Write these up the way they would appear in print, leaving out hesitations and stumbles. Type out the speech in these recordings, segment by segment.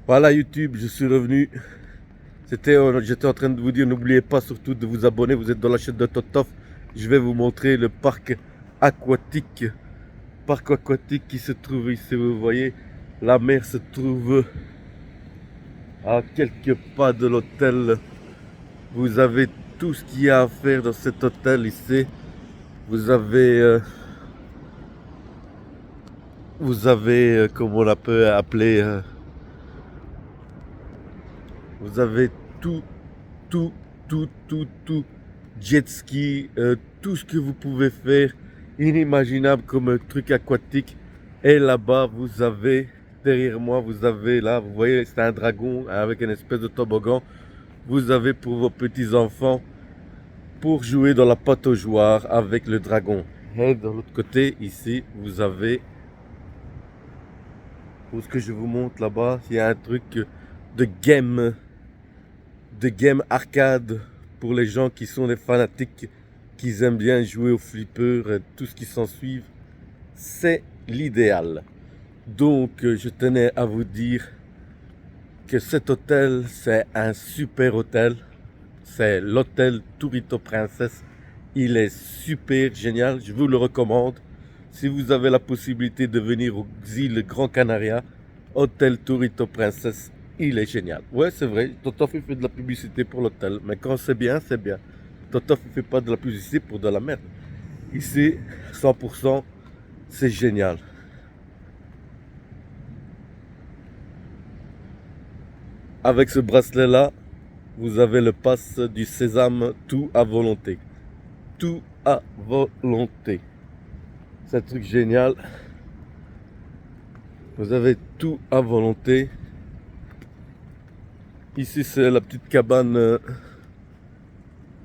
Voilà YouTube, je suis revenu. J'étais en train de vous dire, n'oubliez pas surtout de vous abonner. Vous êtes dans la chaîne de Totof. Je vais vous montrer le aquatique. Parc aquatique qui se trouve ici. Vous voyez, la mer se trouve à quelques pas de l'hôtel. Vous avez tout ce qu'il y a à faire dans cet hôtel ici. Vous avez, comme on la peut appeler, vous avez tout, tout, tout, jet ski, tout ce que vous pouvez faire, inimaginable comme un truc aquatique. Et là-bas, vous avez, derrière moi, vous avez là, vous voyez, c'est un dragon avec une espèce de toboggan. Vous avez pour vos petits-enfants, pour jouer dans la pataugeoire avec le dragon. Et de l'autre côté, ici, vous avez, pour ce que je vous montre là-bas, il y a un truc de game arcade pour les gens qui sont des fanatiques, qui aiment bien jouer au flipper et tout ce qui s'ensuit. C'est l'idéal. Donc je tenais à vous dire que cet hôtel, c'est un super hôtel. C'est l'hôtel Tourito Princess. Il est super génial, je vous le recommande. Si vous avez la possibilité de venir aux îles Grand Canaria, hôtel Tourito Princess, il est génial. Ouais, c'est vrai, Totof il fait de la publicité pour l'hôtel, mais quand c'est bien, c'est bien. Totof il fait pas de la publicité pour de la merde. Ici, 100%, c'est génial. Avec ce bracelet-là, vous avez le pass du sésame, tout à volonté. Tout à volonté. C'est un truc génial. Vous avez tout à volonté. Ici, c'est la petite cabane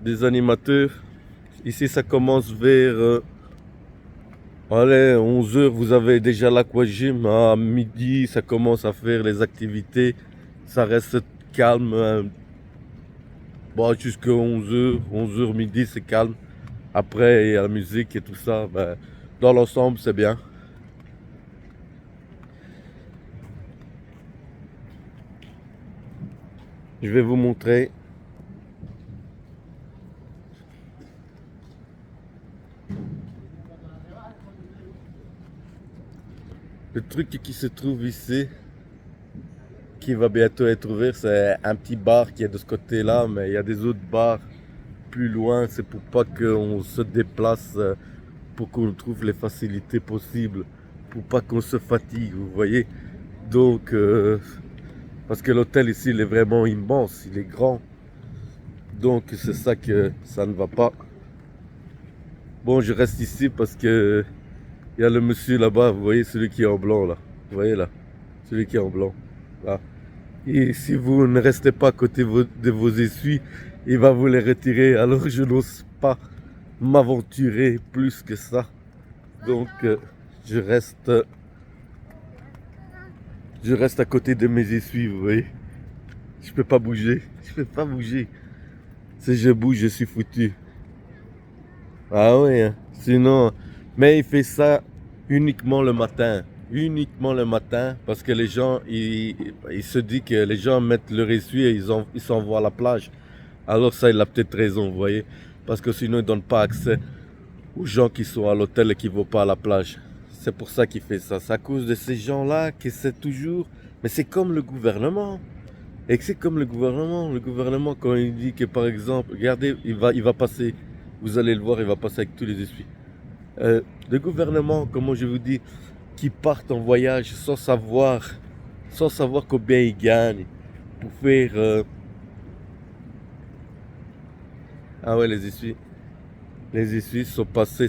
des animateurs. Ici, ça commence vers 11h. Vous avez déjà l'aquagym. À midi, ça commence à faire les activités. Ça reste calme. Bon, jusqu'à 11h. 11h midi, c'est calme. Après, il y a la musique et tout ça. Ben, dans l'ensemble, c'est bien. Je vais vous montrer. Le truc qui se trouve ici, qui va bientôt être ouvert, c'est un petit bar qui est de ce côté-là, mais il y a des autres bars plus loin. C'est pour pas qu'on se déplace, pour qu'on trouve les facilités possibles, pour pas qu'on se fatigue, vous voyez. Donc, parce que l'hôtel ici, il est vraiment immense, il est grand. Donc, c'est ça que ça ne va pas. Bon, je reste ici parce que il y a le monsieur là-bas, vous voyez, celui qui est en blanc là. Vous voyez là, celui qui est en blanc. Là. Et si vous ne restez pas à côté de vos essuies, il va vous les retirer. Alors je n'ose pas m'aventurer plus que ça. Donc je reste à côté de mes essuies, vous voyez. Je peux pas bouger. Je peux pas bouger. Si je bouge, je suis foutu. Ah oui, hein. Sinon, mais il fait ça uniquement le matin. Uniquement le matin, parce que les gens, il se dit que les gens mettent leur essuie et ils s'envoient à la plage. Alors ça, il a peut-être raison, vous voyez. Parce que sinon, il ne donne pas accès aux gens qui sont à l'hôtel et qui ne vont pas à la plage. C'est pour ça qu'il fait ça. C'est à cause de ces gens-là qui essaient toujours... Mais c'est comme le gouvernement. Et c'est comme le gouvernement. Le gouvernement, quand il dit que, par exemple, regardez, il va passer, vous allez le voir, il va passer avec tous les essuies. Le gouvernement, comment je vous dis, qui partent en voyage sans savoir combien ils gagnent pour faire... Ah ouais, les essuies sont passés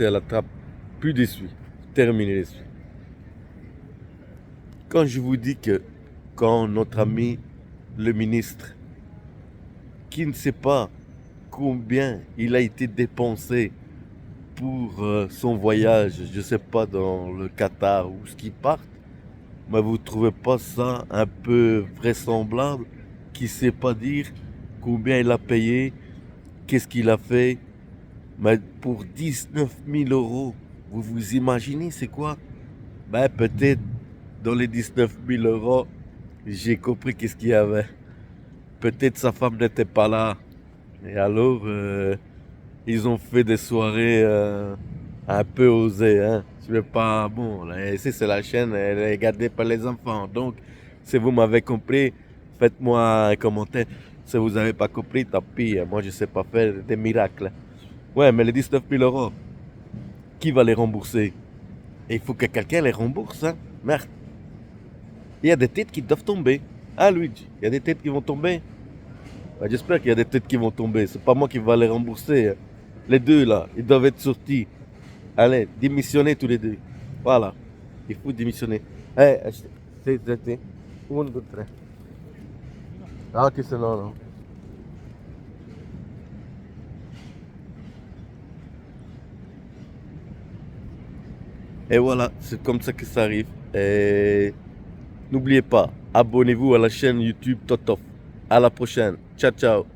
à la trappe. Plus d'essuies. Terminé l'essuie. Quand je vous dis que quand notre ami le ministre, qui ne sait pas combien il a été dépensé pour son voyage, je ne sais pas, dans le Qatar ou ce qui part, mais vous ne trouvez pas ça un peu vraisemblable qu'il ne sait pas dire combien il a payé, qu'est-ce qu'il a fait, mais pour 19 000 euros, vous imaginez c'est quoi? Ben peut-être dans les 19 000 euros, J'ai compris qu'est-ce qu'il y avait. Peut-être sa femme n'était pas là. Et alors, ils ont fait des soirées un peu osées. Hein. Je vais pas... Bon, là, ici c'est la chaîne, elle est gardée par les enfants. Donc, si vous m'avez compris, faites-moi un commentaire. Si vous n'avez pas compris, tant pis. Moi, je sais pas faire des miracles. Ouais, mais les 19 000 euros, qui va les rembourser? Et il faut que quelqu'un les rembourse. Hein. Merde. Il y a des têtes qui doivent tomber. Ah, Luigi, il y a des têtes qui vont tomber. Bah, j'espère qu'il y a des têtes qui vont tomber. C'est pas moi qui va les rembourser. Hein. Les deux là, ils doivent être sortis. Allez, démissionnez tous les deux. Voilà. Il faut démissionner. Eh, c'est. Un, deux, trois. Ah, ok, c'est non, non. Et voilà, c'est comme ça que ça arrive. Et n'oubliez pas, abonnez-vous à la chaîne YouTube Totof. À la prochaine. Ciao, ciao.